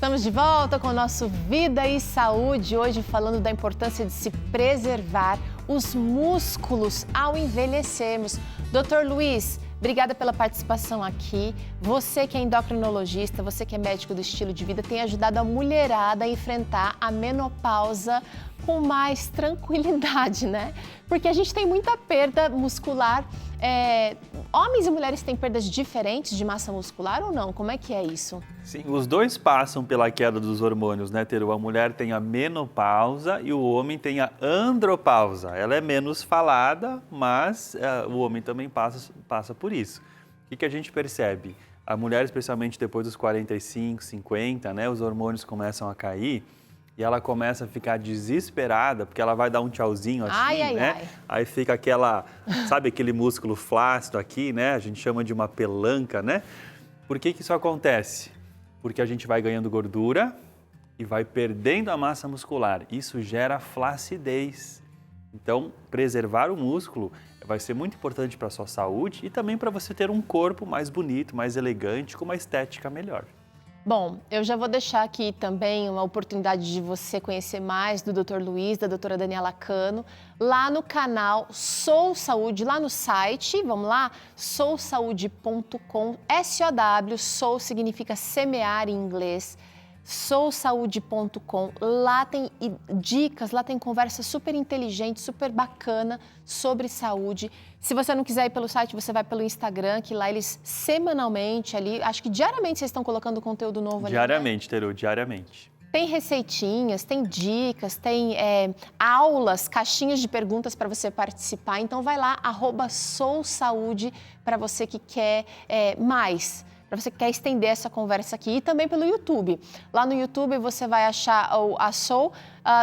Estamos de volta com o nosso Vida e Saúde, hoje falando da importância de se preservar os músculos ao envelhecermos. Dr. Luiz, obrigada pela participação aqui. Você que é endocrinologista, você que é médico do estilo de vida, tem ajudado a mulherada a enfrentar a menopausa com mais tranquilidade, né? Porque a gente tem muita perda muscular. Homens e mulheres têm perdas diferentes de massa muscular ou não? Como é que é isso? Sim, os dois passam pela queda dos hormônios, né, Teru? A mulher tem a menopausa e o homem tem a andropausa. Ela é menos falada, mas o homem também passa por isso. O que a gente percebe? A mulher, especialmente depois dos 45, 50, né, os hormônios começam a cair. E ela começa a ficar desesperada, porque ela vai dar um tchauzinho assim, né? Ai. Aí fica sabe aquele músculo flácido aqui, né? A gente chama de uma pelanca, né? Por que isso acontece? Porque a gente vai ganhando gordura e vai perdendo a massa muscular. Isso gera flacidez. Então, preservar o músculo vai ser muito importante para a sua saúde e também para você ter um corpo mais bonito, mais elegante, com uma estética melhor. Bom, eu já vou deixar aqui também uma oportunidade de você conhecer mais do Dr. Luiz, da doutora Daniela Cano, lá no canal Sou Saúde, lá no site, vamos lá, sousaude.com, S-O-W, Sou significa semear em inglês, sousaude.com, lá tem dicas, lá tem conversa super inteligente, super bacana sobre saúde. Se você não quiser ir pelo site, você vai pelo Instagram, que lá eles semanalmente ali, acho que diariamente vocês estão colocando conteúdo novo ali. Diariamente, né? Teru, diariamente. Tem receitinhas, tem dicas, tem aulas, caixinhas de perguntas para você participar. Então vai lá, @sousaude, para você que quer mais. Para você que quer estender essa conversa aqui, e também pelo YouTube. Lá no YouTube você vai achar a Sou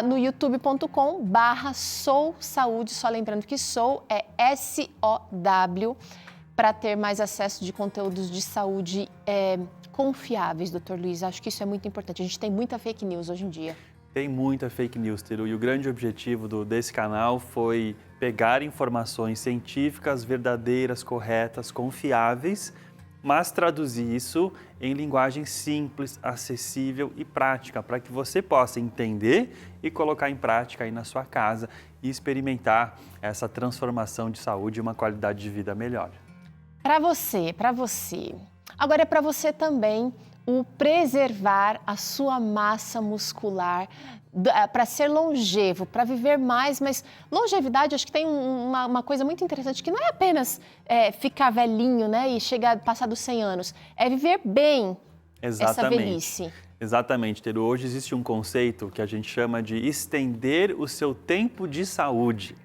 no youtube.com/sousaude, só lembrando que Sou é S-O-W, para ter mais acesso de conteúdos de saúde confiáveis, Dr. Luiz. Acho que isso é muito importante. A gente tem muita fake news hoje em dia. Tem muita fake news, Teru, e o grande objetivo desse canal foi pegar informações científicas, verdadeiras, corretas, confiáveis, mas traduzir isso em linguagem simples, acessível e prática, para que você possa entender e colocar em prática aí na sua casa e experimentar essa transformação de saúde e uma qualidade de vida melhor. Para você. Agora é para você também o preservar a sua massa muscular, para ser longevo, para viver mais, mas longevidade, acho que tem uma coisa muito interessante, que não é apenas ficar velhinho, né, e passar dos 100 anos, é viver bem. Exatamente. Essa velhice. Exatamente, Teru. Hoje existe um conceito que a gente chama de estender o seu tempo de saúde.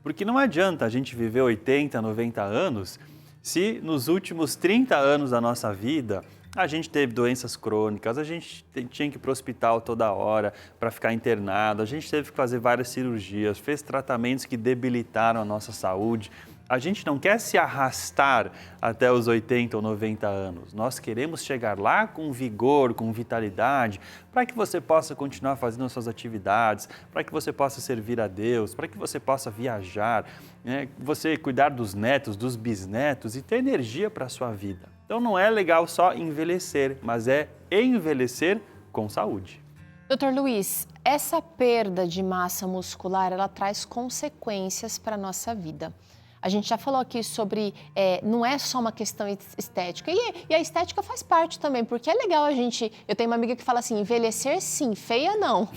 Porque não adianta a gente viver 80, 90 anos se nos últimos 30 anos da nossa vida a gente teve doenças crônicas, a gente tinha que ir para o hospital toda hora para ficar internado, a gente teve que fazer várias cirurgias, fez tratamentos que debilitaram a nossa saúde. A gente não quer se arrastar até os 80 ou 90 anos. Nós queremos chegar lá com vigor, com vitalidade, para que você possa continuar fazendo as suas atividades, para que você possa servir a Deus, para que você possa viajar, né? Você cuidar dos netos, dos bisnetos e ter energia para a sua vida. Então não é legal só envelhecer, mas é envelhecer com saúde. Dr. Luiz, essa perda de massa muscular, ela traz consequências para a nossa vida. A gente já falou aqui sobre, não é só uma questão estética, e a estética faz parte também, porque é legal eu tenho uma amiga que fala assim, envelhecer sim, feia não.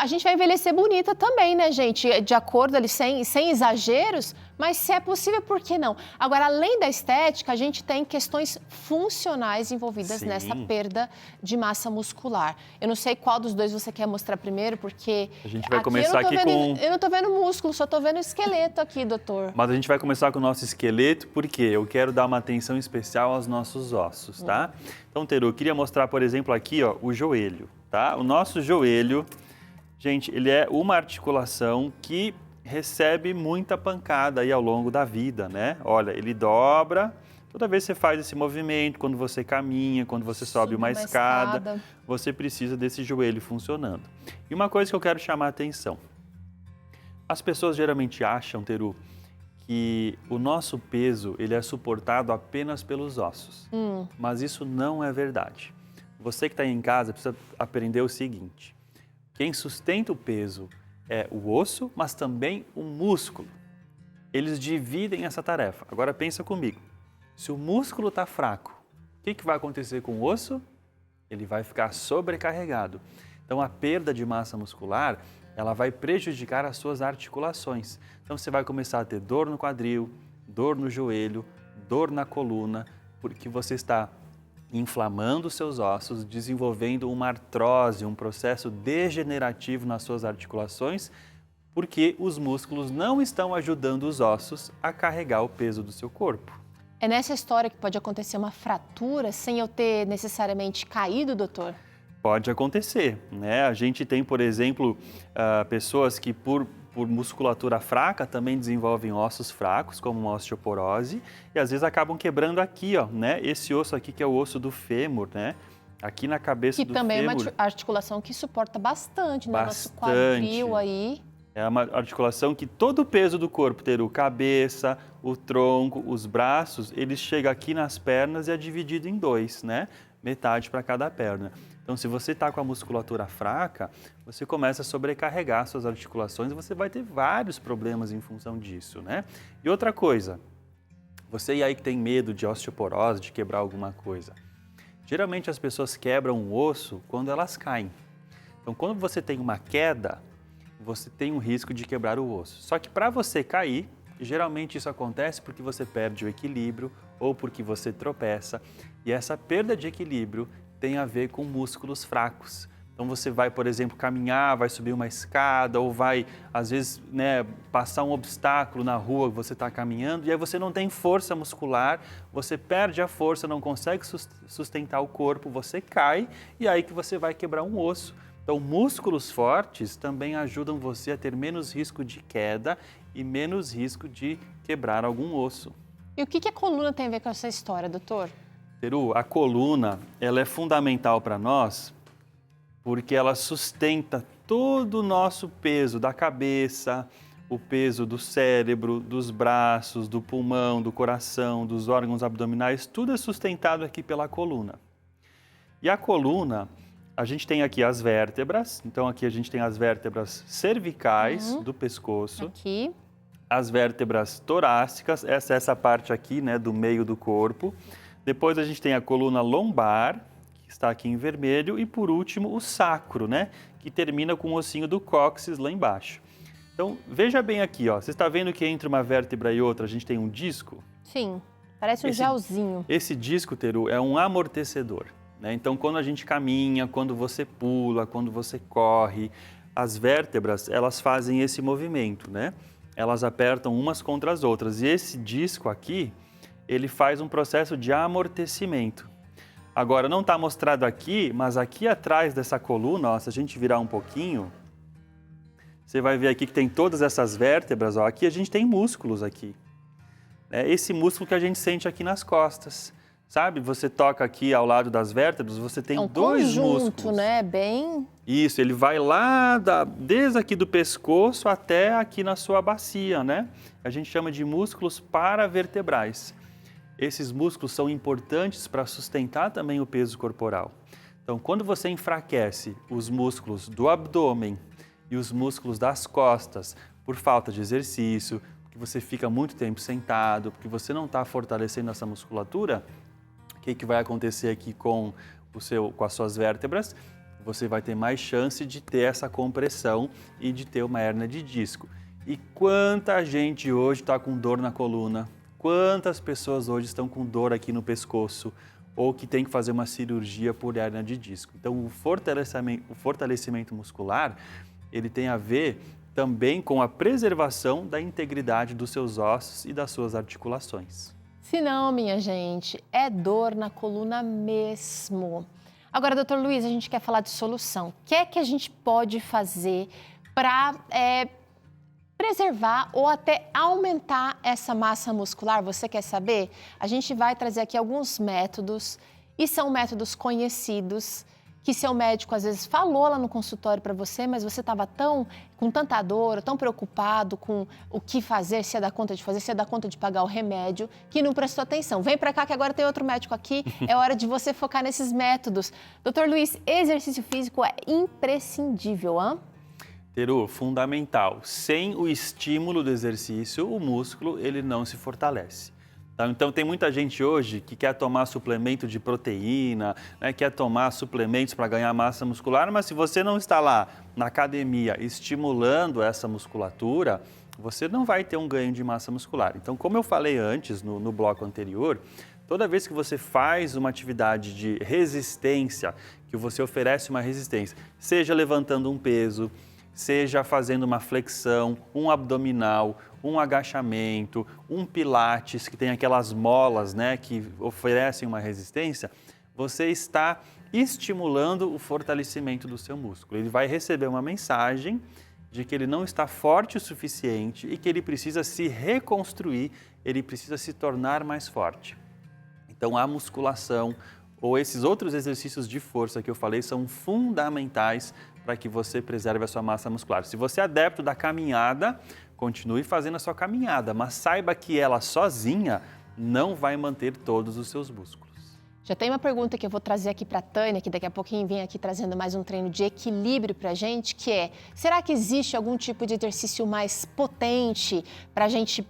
A gente vai envelhecer bonita também, né, gente? De acordo ali, sem exageros, mas se é possível, por que não? Agora, além da estética, a gente tem questões funcionais envolvidas nessa perda de massa muscular. Eu não sei qual dos dois você quer mostrar primeiro, porque a gente vai começar aqui eu não estou vendo músculo, só estou vendo esqueleto aqui, doutor. Mas a gente vai começar com o nosso esqueleto, porque eu quero dar uma atenção especial aos nossos ossos, tá? Então, Teru, eu queria mostrar, por exemplo, aqui, ó, o joelho, tá? O nosso joelho, gente, ele é uma articulação que recebe muita pancada aí ao longo da vida, né? Olha, ele dobra, toda vez que você faz esse movimento, quando você caminha, quando você sobe uma escada, você precisa desse joelho funcionando. E uma coisa que eu quero chamar a atenção, as pessoas geralmente acham, Teru, que o nosso peso ele é suportado apenas pelos ossos, mas isso não é verdade. você que está aí em casa precisa aprender o seguinte: quem sustenta o peso é o osso, mas também o músculo. Eles dividem essa tarefa. Agora pensa comigo. Se o músculo está fraco, o que vai acontecer com o osso? Ele vai ficar sobrecarregado. Então a perda de massa muscular, ela vai prejudicar as suas articulações. Então você vai começar a ter dor no quadril, dor no joelho, dor na coluna, porque você está inflamando os seus ossos, desenvolvendo uma artrose, um processo degenerativo nas suas articulações, porque os músculos não estão ajudando os ossos a carregar o peso do seu corpo. É nessa história que pode acontecer uma fratura sem eu ter necessariamente caído, doutor? Pode acontecer, né? A gente tem, por exemplo, pessoas que por musculatura fraca também desenvolvem ossos fracos, como uma osteoporose, e às vezes acabam quebrando aqui, ó, né? Esse osso aqui que é o osso do fêmur, né? Aqui na cabeça do fêmur. Que também é uma articulação que suporta bastante, né? Nosso quadril aí. É uma articulação que todo o peso do corpo, ter o cabeça, o tronco, os braços, ele chega aqui nas pernas e é dividido em dois, né? Metade para cada perna. Então, se você está com a musculatura fraca, você começa a sobrecarregar suas articulações e você vai ter vários problemas em função disso, né? E outra coisa, você aí que tem medo de osteoporose, de quebrar alguma coisa, geralmente as pessoas quebram o osso quando elas caem. Então, quando você tem uma queda, você tem um risco de quebrar o osso. Só que para você cair, geralmente isso acontece porque você perde o equilíbrio ou porque você tropeça. E essa perda de equilíbrio tem a ver com músculos fracos. Então você vai, por exemplo, caminhar, vai subir uma escada ou vai, às vezes, né, passar um obstáculo na rua que você está caminhando e aí você não tem força muscular, você perde a força, não consegue sustentar o corpo, você cai e aí que você vai quebrar um osso. Então, músculos fortes também ajudam você a ter menos risco de queda e menos risco de quebrar algum osso. E o que a coluna tem a ver com essa história, doutor? Peru, a coluna, ela é fundamental para nós porque ela sustenta todo o nosso peso da cabeça, o peso do cérebro, dos braços, do pulmão, do coração, dos órgãos abdominais, tudo é sustentado aqui pela coluna. E a coluna, a gente tem aqui as vértebras, então aqui a gente tem as vértebras cervicais do pescoço. Aqui. As vértebras torácicas, essa parte aqui, né, do meio do corpo. Depois a gente tem a coluna lombar, que está aqui em vermelho, e por último o sacro, né, que termina com o ossinho do cóccix lá embaixo. Então, veja bem aqui, ó, você está vendo que entre uma vértebra e outra a gente tem um disco? Sim, parece um gelzinho. Esse disco, Teru, é um amortecedor. Então, quando a gente caminha, quando você pula, quando você corre, as vértebras, elas fazem esse movimento, né? Elas apertam umas contra as outras. E esse disco aqui, ele faz um processo de amortecimento. Agora, não está mostrado aqui, mas aqui atrás dessa coluna, ó, se a gente virar um pouquinho, você vai ver aqui que tem todas essas vértebras, ó, aqui a gente tem músculos aqui. É esse músculo que a gente sente aqui nas costas. Sabe, você toca aqui ao lado das vértebras, você tem dois músculos. Né? Bem... Isso, ele vai lá, desde aqui do pescoço até aqui na sua bacia, né? A gente chama de músculos paravertebrais. Esses músculos são importantes para sustentar também o peso corporal. Então, quando você enfraquece os músculos do abdômen e os músculos das costas por falta de exercício, porque você fica muito tempo sentado, porque você não está fortalecendo essa musculatura, o que vai acontecer aqui com as suas vértebras? Você vai ter mais chance de ter essa compressão e de ter uma hérnia de disco. E quanta gente hoje está com dor na coluna? Quantas pessoas hoje estão com dor aqui no pescoço ou que tem que fazer uma cirurgia por hérnia de disco? Então, o fortalecimento muscular, ele tem a ver também com a preservação da integridade dos seus ossos e das suas articulações. Se não, minha gente, é dor na coluna mesmo. Agora, doutor Luiz, a gente quer falar de solução. O que é que a gente pode fazer para preservar ou até aumentar essa massa muscular? Você quer saber? A gente vai trazer aqui alguns métodos, e são métodos conhecidos, que seu médico às vezes falou lá no consultório para você, mas você estava com tanta dor, tão preocupado com o que fazer, se ia dar conta de fazer, se ia dar conta de pagar o remédio, que não prestou atenção. Vem para cá que agora tem outro médico aqui, é hora de você focar nesses métodos. Doutor Luiz, exercício físico é imprescindível, hã? Teru, fundamental. Sem o estímulo do exercício, o músculo ele não se fortalece. Então, tem muita gente hoje que quer tomar suplemento de proteína, né, quer tomar suplementos para ganhar massa muscular, mas se você não está lá na academia estimulando essa musculatura, você não vai ter um ganho de massa muscular. Então, como eu falei antes, no bloco anterior, toda vez que você faz uma atividade de resistência, que você oferece uma resistência, seja levantando um peso, seja fazendo uma flexão, um abdominal, um agachamento, um pilates, que tem aquelas molas, né, que oferecem uma resistência, você está estimulando o fortalecimento do seu músculo. Ele vai receber uma mensagem de que ele não está forte o suficiente e que ele precisa se reconstruir, ele precisa se tornar mais forte. Então, a musculação ou esses outros exercícios de força que eu falei são fundamentais para que você preserve a sua massa muscular. Se você é adepto da caminhada, continue fazendo a sua caminhada, mas saiba que ela sozinha não vai manter todos os seus músculos. Já tem uma pergunta que eu vou trazer aqui para a Tânia, que daqui a pouquinho vem aqui trazendo mais um treino de equilíbrio para a gente, que é, será que existe algum tipo de exercício mais potente para a gente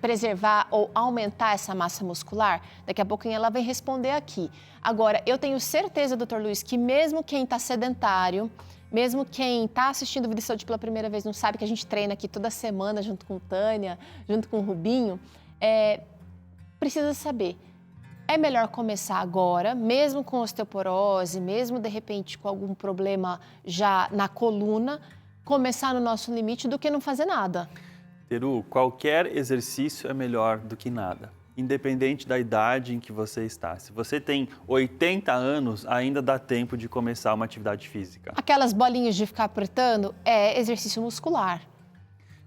preservar ou aumentar essa massa muscular? Daqui a pouquinho ela vem responder aqui. Agora, eu tenho certeza, doutor Luiz, que mesmo quem está sedentário, mesmo quem está assistindo o Vida e Saúde pela primeira vez, não sabe que a gente treina aqui toda semana junto com Tânia, junto com o Rubinho, precisa saber. É melhor começar agora, mesmo com osteoporose, mesmo de repente com algum problema já na coluna, começar no nosso limite do que não fazer nada. Teru, qualquer exercício é melhor do que nada, independente da idade em que você está. Se você tem 80 anos, ainda dá tempo de começar uma atividade física. Aquelas bolinhas de ficar apertando é exercício muscular.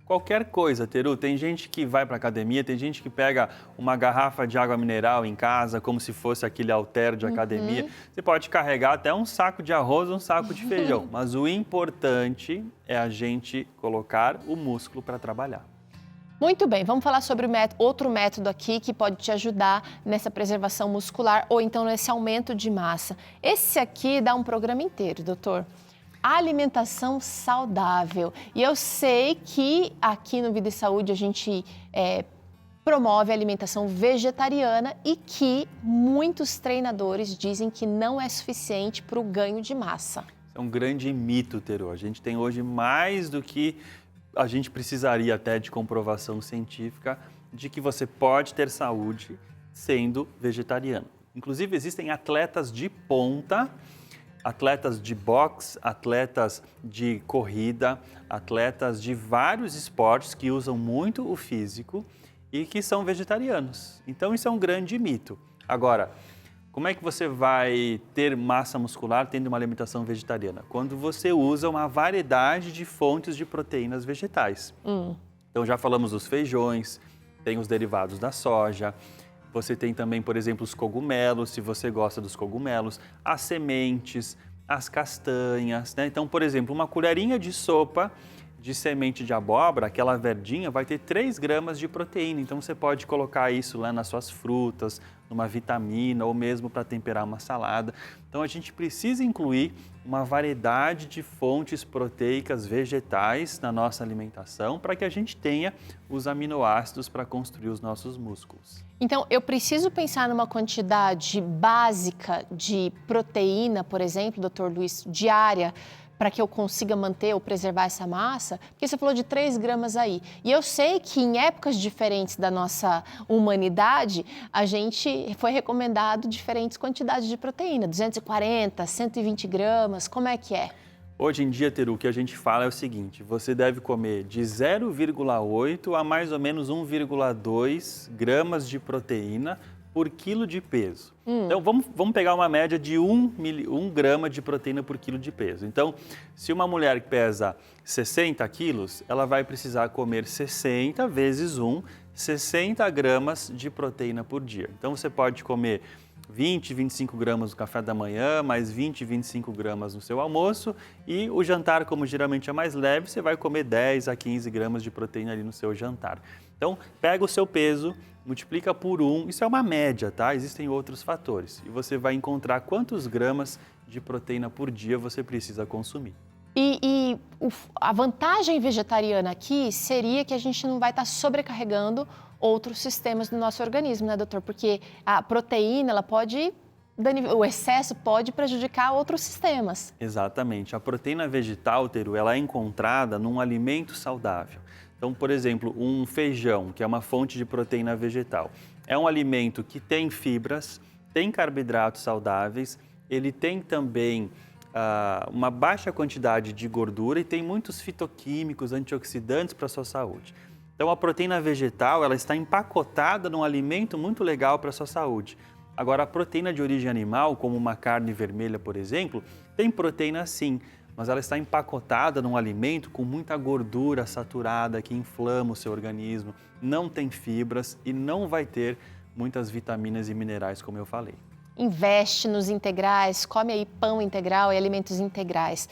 Qualquer coisa, Teru. Tem gente que vai para a academia, tem gente que pega uma garrafa de água mineral em casa, como se fosse aquele halter de academia. Você pode carregar até um saco de arroz, um saco de feijão. Mas o importante é a gente colocar o músculo para trabalhar. Muito bem, vamos falar sobre outro método aqui que pode te ajudar nessa preservação muscular ou então nesse aumento de massa. Esse aqui dá um programa inteiro, doutor. Alimentação saudável. E eu sei que aqui no Vida e Saúde a gente promove a alimentação vegetariana e que muitos treinadores dizem que não é suficiente para o ganho de massa. É um grande mito, Teru. A gente tem hoje mais do que a gente precisaria até de comprovação científica de que você pode ter saúde sendo vegetariano. Inclusive, existem atletas de ponta, atletas de boxe, atletas de corrida, atletas de vários esportes que usam muito o físico e que são vegetarianos. Então, isso é um grande mito. Agora, como é que você vai ter massa muscular tendo uma alimentação vegetariana? Quando você usa uma variedade de fontes de proteínas vegetais. Então, já falamos dos feijões, tem os derivados da soja. Você tem também, por exemplo, os cogumelos, se você gosta dos cogumelos, as sementes, as castanhas, né? Então, por exemplo, uma colherinha de sopa de semente de abóbora, aquela verdinha, vai ter 3 gramas de proteína. Então, você pode colocar isso lá nas suas frutas, numa vitamina ou mesmo para temperar uma salada. Então, a gente precisa incluir uma variedade de fontes proteicas vegetais na nossa alimentação para que a gente tenha os aminoácidos para construir os nossos músculos. Então, eu preciso pensar numa quantidade básica de proteína, por exemplo, doutor Luiz, diária, para que eu consiga manter ou preservar essa massa? Porque você falou de 3 gramas aí. E eu sei que em épocas diferentes da nossa humanidade, a gente foi recomendado diferentes quantidades de proteína, 240, 120 gramas, como é que é? Hoje em dia, Teru, o que a gente fala é o seguinte, você deve comer de 0,8 a mais ou menos 1,2 gramas de proteína por quilo de peso. Então, vamos pegar uma média de 1 grama de proteína por quilo de peso. Então, se uma mulher que pesa 60 quilos, ela vai precisar comer 60 vezes 1, 60 gramas de proteína por dia. Então, você pode comer 20, 25 gramas no café da manhã, mais 20, 25 gramas no seu almoço e o jantar, como geralmente é mais leve, você vai comer 10 a 15 gramas de proteína ali no seu jantar. Então, pega o seu peso, multiplica por 1, isso é uma média, tá? Existem outros fatores e você vai encontrar quantos gramas de proteína por dia você precisa consumir. A vantagem vegetariana aqui seria que a gente não vai estar sobrecarregando outros sistemas do nosso organismo, né, doutor? Porque a proteína, o excesso pode prejudicar outros sistemas. Exatamente. A proteína vegetal, Teru, ela é encontrada num alimento saudável. Então, por exemplo, um feijão, que é uma fonte de proteína vegetal, é um alimento que tem fibras, tem carboidratos saudáveis, ele tem também uma baixa quantidade de gordura e tem muitos fitoquímicos, antioxidantes para a sua saúde. Então, a proteína vegetal, ela está empacotada num alimento muito legal para a sua saúde. Agora, a proteína de origem animal, como uma carne vermelha, por exemplo, tem proteína sim, mas ela está empacotada num alimento com muita gordura saturada que inflama o seu organismo, não tem fibras e não vai ter muitas vitaminas e minerais, como eu falei. Investe nos integrais, come aí pão integral e alimentos integrais.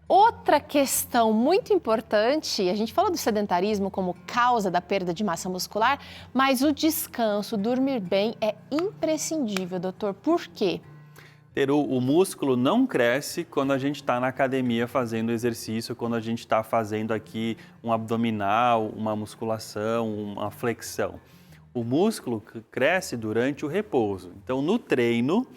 Outra questão muito importante, a gente falou do sedentarismo como causa da perda de massa muscular, mas o descanso, dormir bem é imprescindível, doutor. Por quê? Teru, o músculo não cresce quando a gente está na academia fazendo exercício, quando a gente está fazendo aqui um abdominal, uma musculação, uma flexão. O músculo cresce durante o repouso. Então, no treino,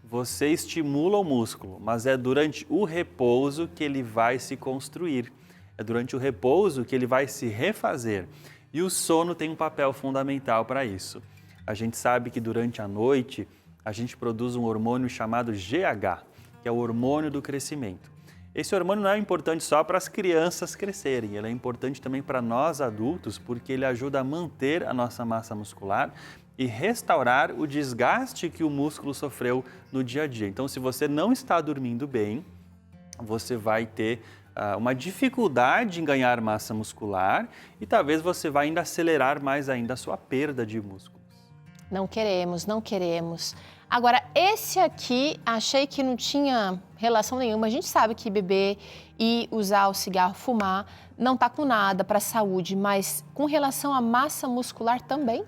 você estimula o músculo, mas é durante o repouso que ele vai se construir. É durante o repouso que ele vai se refazer. E o sono tem um papel fundamental para isso. A gente sabe que durante a noite, a gente produz um hormônio chamado GH, que é o hormônio do crescimento. Esse hormônio não é importante só para as crianças crescerem, ele é importante também para nós adultos, porque ele ajuda a manter a nossa massa muscular e restaurar o desgaste que o músculo sofreu no dia a dia. Então, se você não está dormindo bem, você vai ter uma dificuldade em ganhar massa muscular e talvez você vai ainda acelerar mais ainda a sua perda de músculos. Não queremos, não queremos. Agora, esse aqui, achei que não tinha relação nenhuma. A gente sabe que beber e usar o cigarro, fumar, não tá com nada para a saúde, mas com relação à massa muscular também?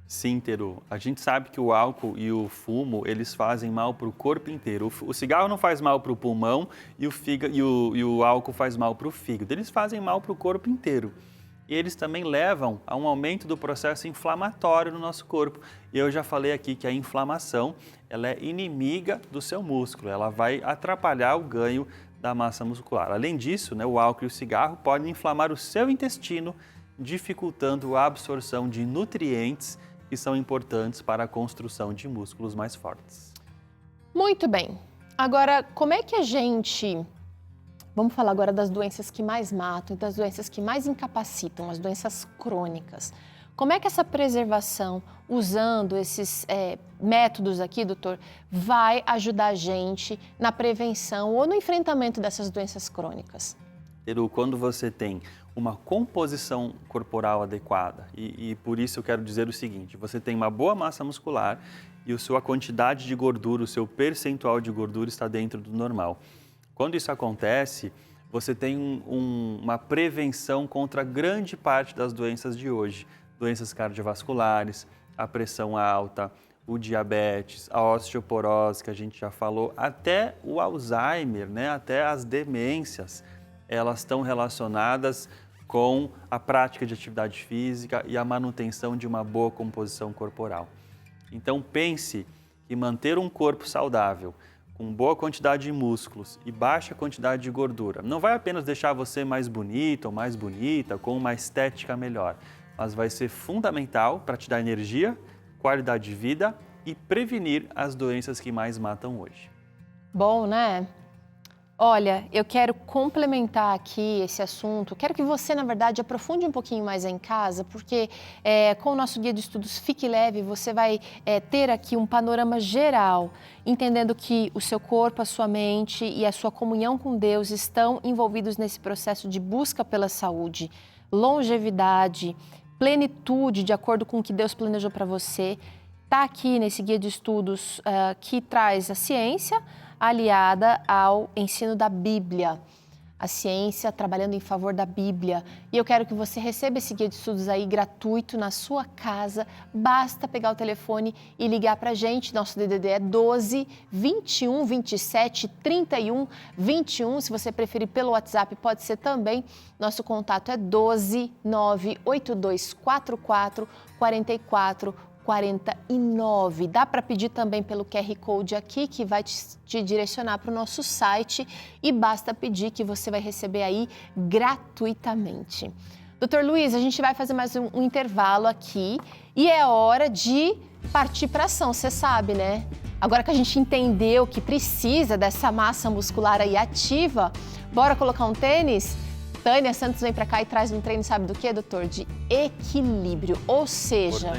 Sim, Teru. A gente sabe que o álcool e o fumo, eles fazem mal para o corpo inteiro. O cigarro não faz mal para o pulmão e o álcool faz mal para o fígado. Eles fazem mal para o corpo inteiro. E eles também levam a um aumento do processo inflamatório no nosso corpo. E eu já falei aqui que a inflamação, ela é inimiga do seu músculo, ela vai atrapalhar o ganho da massa muscular. Além disso, o álcool e o cigarro podem inflamar o seu intestino, dificultando a absorção de nutrientes que são importantes para a construção de músculos mais fortes. Muito bem. Agora, como é que a gente... Vamos falar agora das doenças que mais matam e das doenças que mais incapacitam, as doenças crônicas. Como é que essa preservação, usando esses métodos aqui, doutor, vai ajudar a gente na prevenção ou no enfrentamento dessas doenças crônicas? Teru, quando você tem uma composição corporal adequada, e por isso eu quero dizer o seguinte, você tem uma boa massa muscular e a sua quantidade de gordura, o seu percentual de gordura está dentro do normal. Quando isso acontece, você tem uma prevenção contra grande parte das doenças de hoje. Doenças cardiovasculares, a pressão alta, o diabetes, a osteoporose, que a gente já falou, até o Alzheimer, até as demências, elas estão relacionadas com a prática de atividade física e a manutenção de uma boa composição corporal. Então pense que manter um corpo saudável, com boa quantidade de músculos e baixa quantidade de gordura, não vai apenas deixar você mais bonito ou mais bonita, com uma estética melhor, mas vai ser fundamental para te dar energia, qualidade de vida e prevenir as doenças que mais matam hoje. Bom, né? Olha, eu quero complementar aqui esse assunto. Quero que você, na verdade, aprofunde um pouquinho mais em casa, porque com o nosso guia de estudos Fique Leve, você vai ter aqui um panorama geral, entendendo que o seu corpo, a sua mente e a sua comunhão com Deus estão envolvidos nesse processo de busca pela saúde, longevidade, plenitude, de acordo com o que Deus planejou para você. está aqui nesse guia de estudos que traz a ciência aliada ao ensino da Bíblia. A ciência trabalhando em favor da Bíblia. E eu quero que você receba esse guia de estudos aí gratuito na sua casa. Basta pegar o telefone e ligar para a gente. Nosso DDD é 12 21 27 31 21. Se você preferir pelo WhatsApp, pode ser também. Nosso contato é 12 98244 44 49. Dá para pedir também pelo QR Code aqui, que vai te direcionar para o nosso site e basta pedir que você vai receber aí gratuitamente. Doutor Luiz, a gente vai fazer mais um intervalo aqui e é hora de partir para ação, você sabe, né? Agora que a gente entendeu que precisa dessa massa muscular aí ativa, bora colocar um tênis? Tânia Santos vem para cá e traz um treino, sabe do que, doutor? De equilíbrio, ou seja,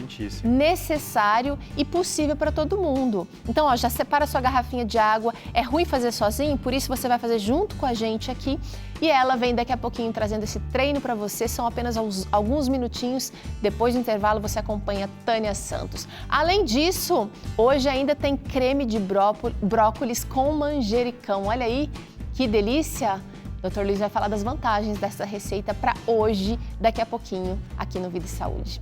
necessário e possível para todo mundo. Então, ó, já separa sua garrafinha de água, é ruim fazer sozinho, por isso você vai fazer junto com a gente aqui. E ela vem daqui a pouquinho trazendo esse treino para você, são apenas alguns minutinhos. Depois do intervalo você acompanha a Tânia Santos. Além disso, hoje ainda tem creme de brócolis com manjericão. Olha aí, que delícia! Dr. Luiz vai falar das vantagens dessa receita para hoje, daqui a pouquinho, aqui no Vida e Saúde.